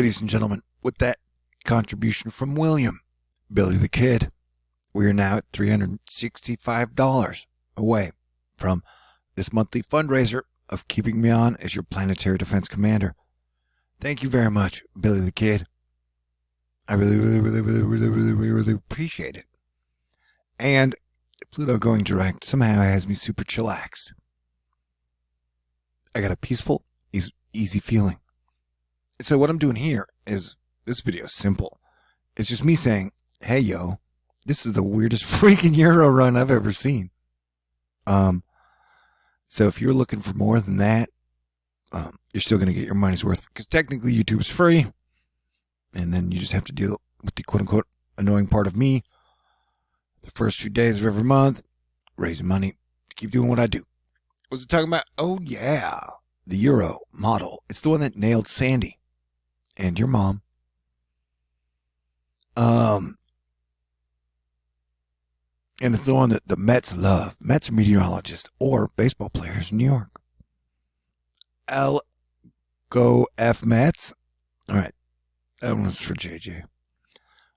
ladies and gentlemen, with that contribution from William, Billy the Kid, we are now at $365 away from this monthly fundraiser of keeping me on as your planetary defense commander. Thank you very much, Billy the Kid. I really appreciate it. And Pluto going direct somehow has me super chillaxed. I got a peaceful, easy feeling. And so what I'm doing here is, this video is simple. It's just me saying, hey, yo, this is the weirdest freaking Euro run I've ever seen. So if you're looking for more than that, you're still going to get your money's worth, because technically YouTube's free. And then you just have to deal with the quote-unquote annoying part of me the first few days of every month, raising money to keep doing what I do. What was it talking about? Oh, yeah, the Euro model. It's the one that nailed Sandy and your mom. And it's the one that the Mets love. Mets are meteorologists or baseball players in New York. Go F Mets. All right. That one was for JJ.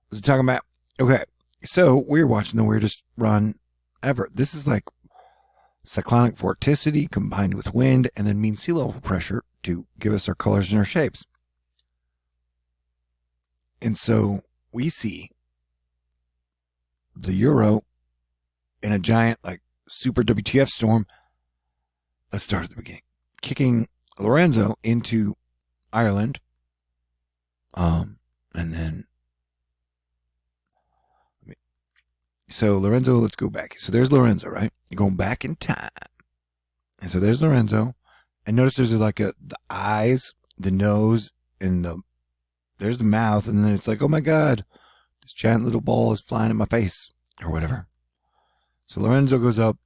Was it talking about? Okay. So we're watching the weirdest run ever. This is like cyclonic vorticity combined with wind and then mean sea level pressure to give us our colors and our shapes. And so we see the Euro in a giant, like, super WTF storm. Let's start at the beginning. Kicking Lorenzo into Ireland. And then, so Lorenzo, let's go back. So there's Lorenzo, right? You're going back in time. And so there's Lorenzo. And notice there's like the eyes, the nose, and there's the mouth. And then it's like, oh my God, this giant little ball is flying in my face or whatever. So Lorenzo goes up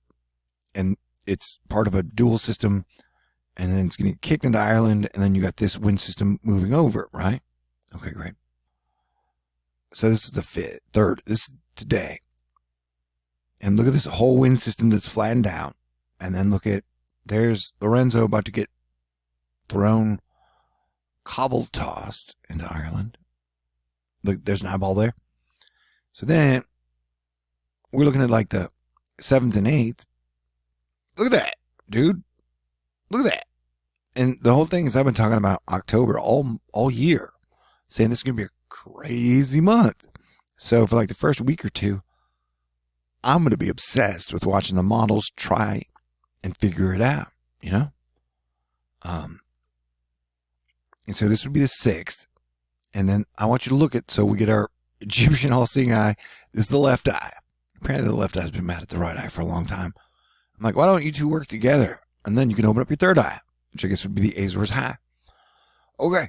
and it's part of a dual system. And then it's getting kicked into Ireland. And then you got this wind system moving over, right? Okay, great. So this is the third. This is today. And look at this whole wind system that's flattened down. And then look at, there's Lorenzo about to get thrown, cobble tossed into Ireland. Look, there's an eyeball there. So then we're looking at like the 7th and 8th. Look at that, dude. Look at that. And the whole thing is, I've been talking about October all year, saying this is going to be a crazy month. So for like the first week or two, I'm going to be obsessed with watching the models try and figure it out, you know? And so this would be the 6th. And then I want you to look at, so we get our Egyptian all-seeing eye. This is the left eye. Apparently the left eye's been mad at the right eye for a long time. I'm like, why don't you two work together? And then you can open up your third eye, which I guess would be the Azores high. Okay.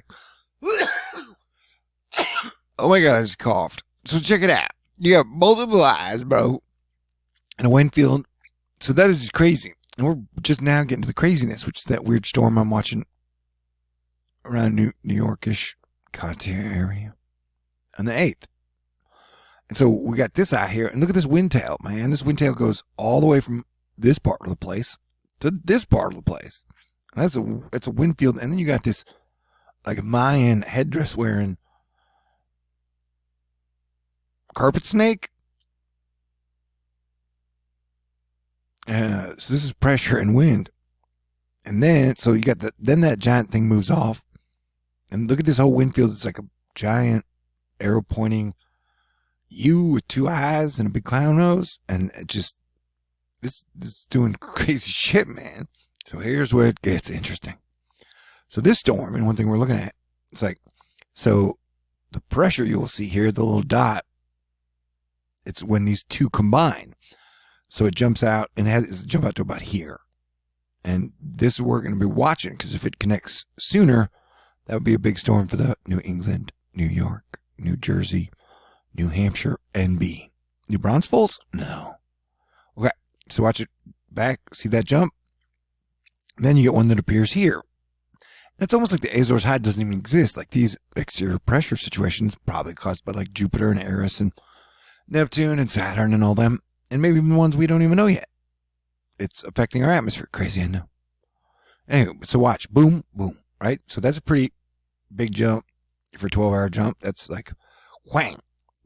Oh my God, I just coughed. So check it out. You got multiple eyes, bro. And a wind field. So that is just crazy. And we're just now getting to the craziness, which is that weird storm I'm watching around New Yorkish Cartier area on the 8th. And so we got this eye here. And look at this wind tail, man. This wind tail goes all the way from this part of the place to this part of the place. That's a wind field. And then you got this like Mayan headdress wearing carpet snake. So this is pressure and wind. And then, so you got then that giant thing moves off. And look at this whole wind field. It's like a giant arrow pointing U with two eyes and a big clown nose. And it just, this is doing crazy shit, man. So here's where it gets interesting. So this storm, and one thing we're looking at, it's like, so the pressure you'll see here, the little dot, it's when these two combine. So it jumps out and has jump out to about here. And this is what we're going to be watching, because if it connects sooner, that would be a big storm for the New England, New York, New Jersey, New Hampshire, NB. New Braunfels? No. Okay, so watch it back. See that jump? Then you get one that appears here. And it's almost like the Azores high doesn't even exist. Like these exterior pressure situations probably caused by like Jupiter and Eris and Neptune and Saturn and all them. And maybe even ones we don't even know yet. It's affecting our atmosphere. Crazy, I know. Anyway, so watch. Boom, boom, right? So that's a pretty big jump. for a 12-hour jump. That's like, whang.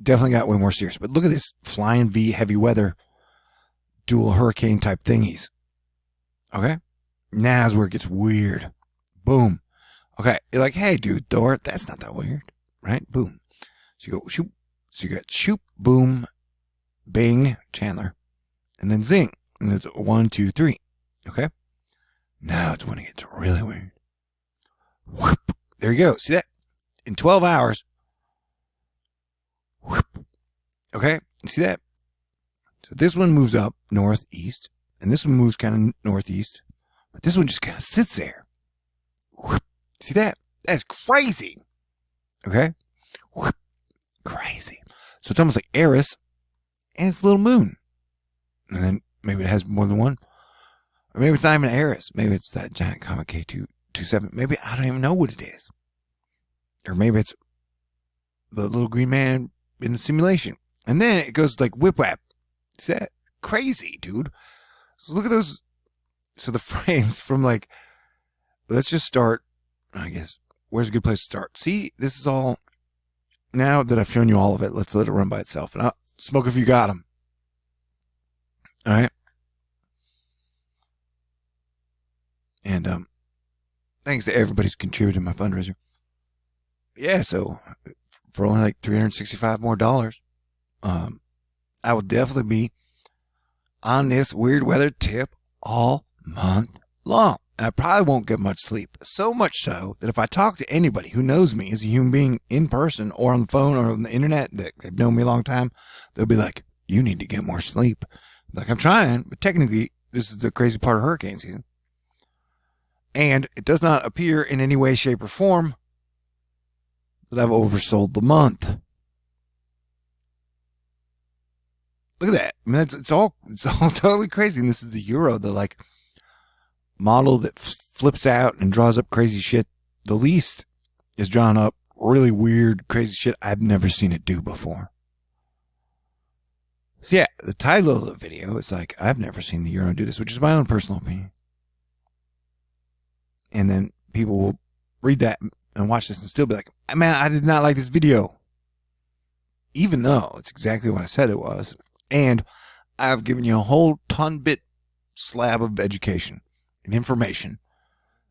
Definitely got way more serious. But look at this flying V heavy weather dual hurricane type thingies. Okay? Now's where it gets weird. Boom. Okay. You're like, hey, dude, Thor, that's not that weird. Right? Boom. So you go, shoop. So you got shoop, boom, bing, Chandler, and then zing. And it's 1, 2, 3. Okay? Now it's when it gets really weird. Whoop. There you go. See that? In 12 hours. Whoop. Okay? You see that? So this one moves up northeast, and this one moves kind of northeast, but this one just kind of sits there. Whoop. See that? That's crazy. Okay? Whoop. Crazy. So it's almost like Eris and its little moon. And then maybe it has more than one. Or maybe it's not even Eris. Maybe it's that giant comet K227. Maybe I don't even know what it is. Or maybe it's the little green man in the simulation. And then it goes like whip whap. Is that crazy, dude? So look at those. So the frames from like, let's just start, I guess, where's a good place to start? See, this is all, now that I've shown you all of it, let's let it run by itself. And I'll smoke if you got them. All right. And thanks to everybody who's contributed to my fundraiser. Yeah, so for only like $365 more, I will definitely be on this weird weather tip all month long. And I probably won't get much sleep. So much so that if I talk to anybody who knows me as a human being in person or on the phone or on the internet, that they've known me a long time, they'll be like, you need to get more sleep. Like, I'm trying, but technically this is the crazy part of hurricane season. And it does not appear in any way, shape, or form that I've oversold the month. Look at that. I mean, it's all totally crazy. And this is the euro, the like model that flips out and draws up crazy shit. The least is drawn up really weird, crazy shit I've never seen it do before. So yeah, the title of the video is like, I've never seen the euro do this, which is my own personal opinion. And then people will read that and watch this and still be like, man, I did not like this video. Even though it's exactly what I said it was. And I've given you a whole ton-bit slab of education and information.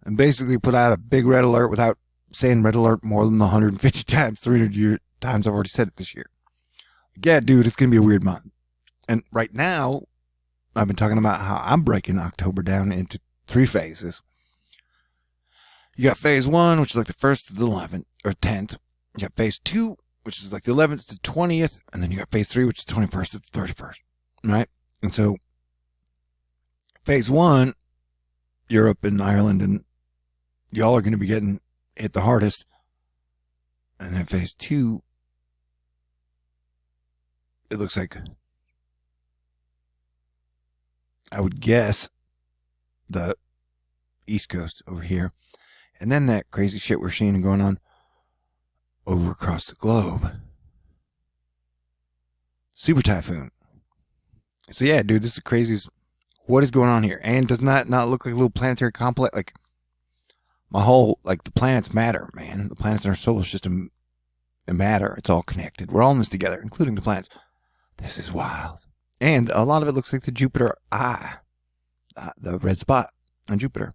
And basically put out a big red alert without saying red alert more than the 150 times, 300 times I've already said it this year. Yeah, dude, it's going to be a weird month. And right now, I've been talking about how I'm breaking October down into 3 phases. You got phase 1, which is like the 1st to the 11th or 10th. You got phase 2, which is like the 11th to 20th. And then you got phase 3, which is 21st to the 31st. Right? And so phase 1, Europe and Ireland and y'all are going to be getting hit the hardest. And then phase 2, it looks like, I would guess, the East Coast over here. And then that crazy shit we're seeing going on over across the globe. Super typhoon. So yeah, dude, this is the craziest. What is going on here? And does not look like a little planetary complex? Like, my whole, like, the planets matter, man. The planets in our solar system matter. It's all connected. We're all in this together, including the planets. This is wild. And a lot of it looks like the Jupiter eye. The red spot on Jupiter.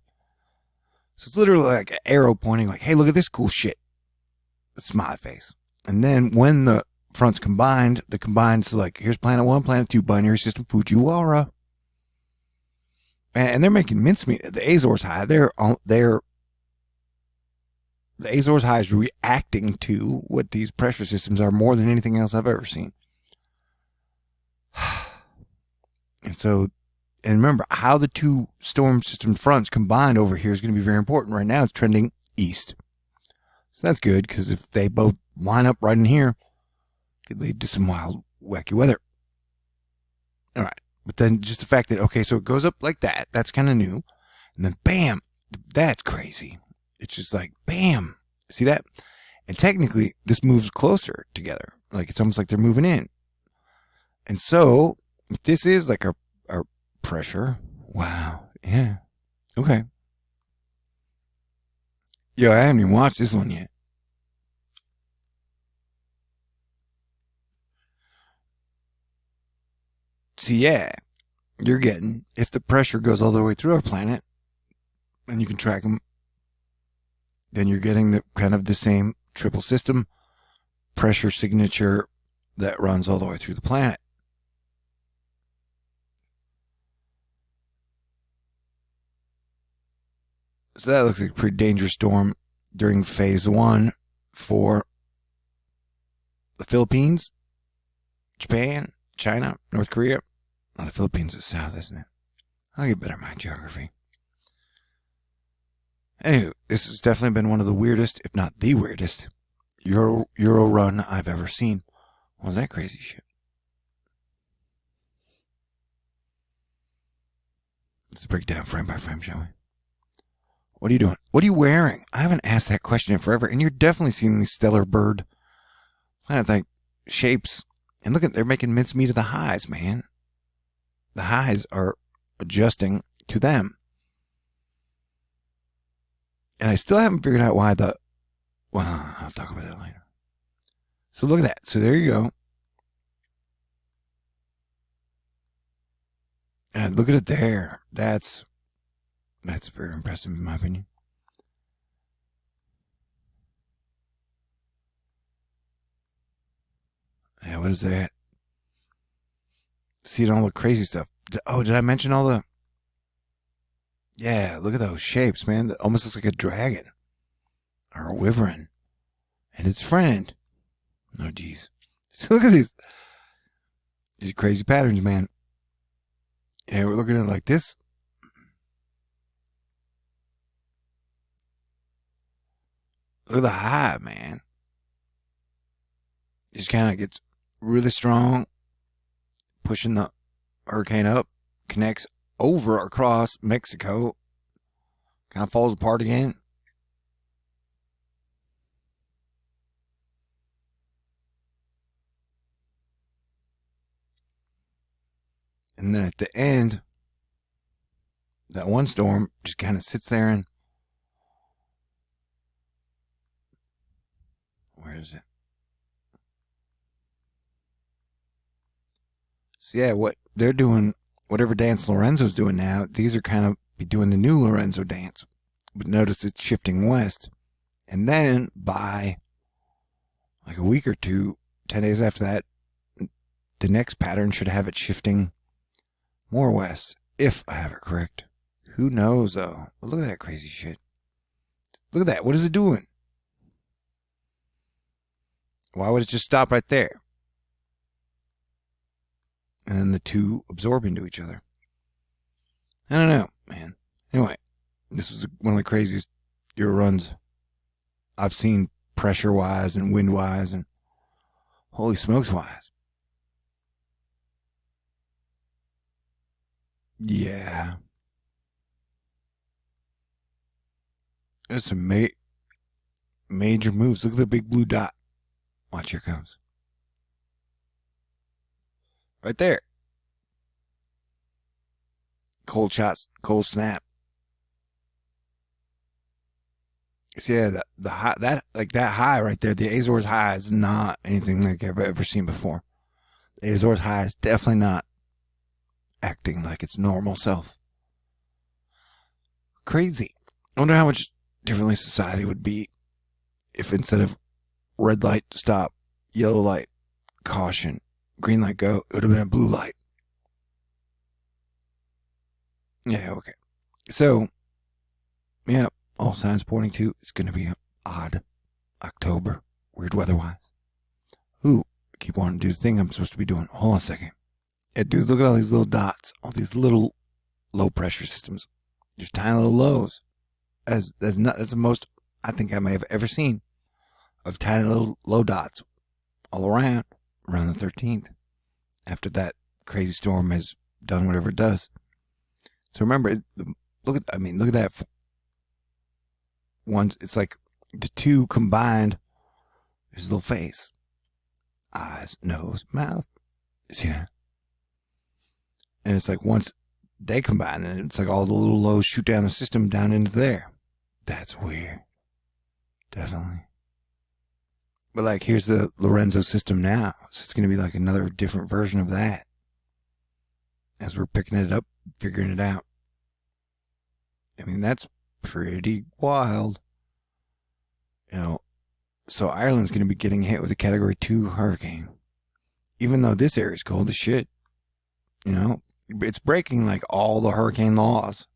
So it's literally like an arrow pointing like, hey, look at this cool shit. A smiley face. And then when the fronts combined, the combined, so like, here's planet 1, planet 2, binary system, Fujiwara. And they're making mincemeat. The Azores High, the Azores High is reacting to what these pressure systems are more than anything else I've ever seen. And so, and remember, how the 2 storm system fronts combined over here is going to be very important. Right now, it's trending east. So that's good, because if they both line up right in here, it could lead to some wild, wacky weather. All right. But then just the fact that, okay, so it goes up like that. That's kind of new. And then, bam, that's crazy. It's just like, bam. See that? And technically, this moves closer together. Like, it's almost like they're moving in. And so, if this is like a pressure, wow, yeah, okay. Yo, I haven't even watched this one yet. So yeah, you're getting, if the pressure goes all the way through our planet, and you can track them, then you're getting the kind of the same triple system pressure signature that runs all the way through the planet. So that looks like a pretty dangerous storm during phase 1 for the Philippines, Japan, China, North Korea. Oh, the Philippines is south, isn't it? I'll get better at my geography. Anywho, this has definitely been one of the weirdest, if not the weirdest, Euro run I've ever seen. What was that crazy shit? Let's break it down frame by frame, shall we? What are you doing? What are you wearing? I haven't asked that question in forever, and you're definitely seeing these stellar bird planet-like shapes. And look at, they're making mincemeat of the highs, man. The highs are adjusting to them. And I still haven't figured out why well, I'll talk about that later. So look at that. So there you go. And look at it there. That's very impressive in my opinion. Yeah, what is that? Seeing all the crazy stuff. Oh, did I mention all the... Yeah, look at those shapes, man. It almost looks like a dragon. Or a wyvern. And its friend. Oh, geez. Look at these. These crazy patterns, man. Yeah, we're looking at it like this. Look at the high, man. It just kind of gets really strong. Pushing the hurricane up. Connects over across Mexico. Kind of falls apart again. And then at the end, that one storm just kind of sits there and... Where is it? So yeah, what they're doing, whatever dance Lorenzo's doing now, these are kind of be doing the new Lorenzo dance. But notice it's shifting west. And then by like a week or two, 10 days after that, the next pattern should have it shifting more west, if I have it correct. Who knows, though? But look at that crazy shit. Look at that. What is it doing? Why would it just stop right there? And then the two absorb into each other. I don't know, man. Anyway, this was one of the craziest Euro runs I've seen, pressure-wise and wind-wise and holy smokes-wise. Yeah. There's some major moves. Look at the big blue dot. Watch, here it comes. Right there. Cold shots, cold snap. So yeah, the high, that high right there, the Azores high is not anything like I've ever seen before. The Azores high is definitely not acting like its normal self. Crazy. I wonder how much differently society would be if instead of red light, stop, yellow light, caution, green light, go, it would have been a blue light. Yeah, okay. So, yeah, all signs pointing to it's going to be an odd October, weird weather-wise. Ooh, I keep wanting to do the thing I'm supposed to be doing. Hold on a second. Yeah, dude, look at all these little dots, all these little low-pressure systems. Just tiny little lows. That's the most I think I may have ever seen of tiny little low dots all around the 13th after that crazy storm has done whatever it does. So remember, look at that. One, it's like the two combined. There's a little face, eyes, nose, mouth. See that? And it's like once they combine, and it's like all the little lows shoot down the system down into there. That's weird. Definitely. But like, here's the Lorenzo system now. So it's going to be like another different version of that. as we're picking it up, figuring it out. I mean, that's pretty wild. You know, so Ireland's going to be getting hit with a Category 2 hurricane. Even though this area is cold as shit. You know, it's breaking like all the hurricane laws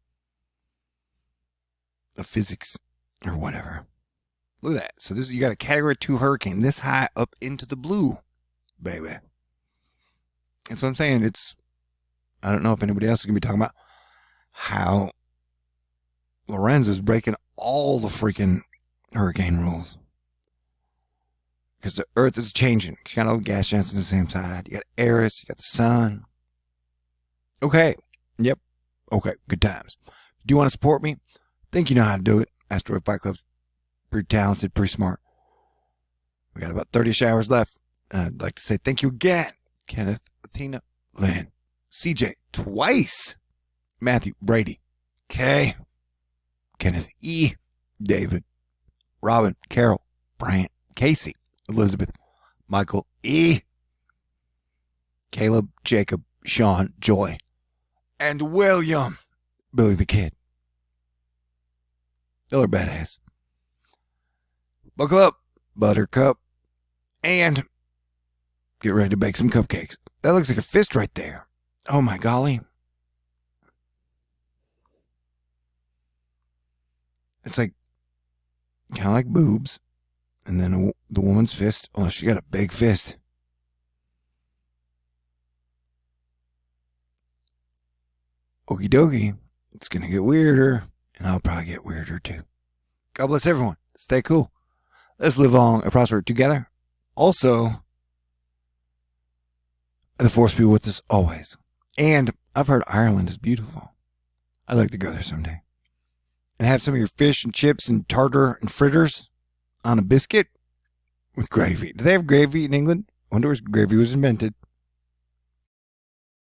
of physics or whatever. Look at that. So you got a Category 2 hurricane this high up into the blue, baby. That's what I'm saying. I don't know if anybody else is going to be talking about how Lorenzo's breaking all the freaking hurricane rules. Because the earth is changing. You got all the gas giants on the same side. You got Eris, you got the sun. Okay. Yep. Okay. Good times. Do you want to support me? Think you know how to do it. Asteroid Fight Club's pretty talented, pretty smart. We got about 30 hours left. I'd like to say thank you again. Kenneth, Athena, Lynn, CJ, twice. Matthew, Brady, Kay, Kenneth E, David, Robin, Carol, Bryant, Casey, Elizabeth, Michael E, Caleb, Jacob, Sean, Joy, and William, Billy the Kid. They're badass. Buckle up, Buttercup, and get ready to bake some cupcakes. That looks like a fist right there. Oh my golly. It's like, kind of like boobs. And then the woman's fist. Oh, she got a big fist. Okie dokie. It's going to get weirder. And I'll probably get weirder too. God bless everyone. Stay cool. Let's live long and prosper together. Also, the force be with us always. And I've heard Ireland is beautiful. I'd like to go there someday. And have some of your fish and chips and tartar and fritters on a biscuit with gravy. Do they have gravy in England? I wonder where gravy was invented.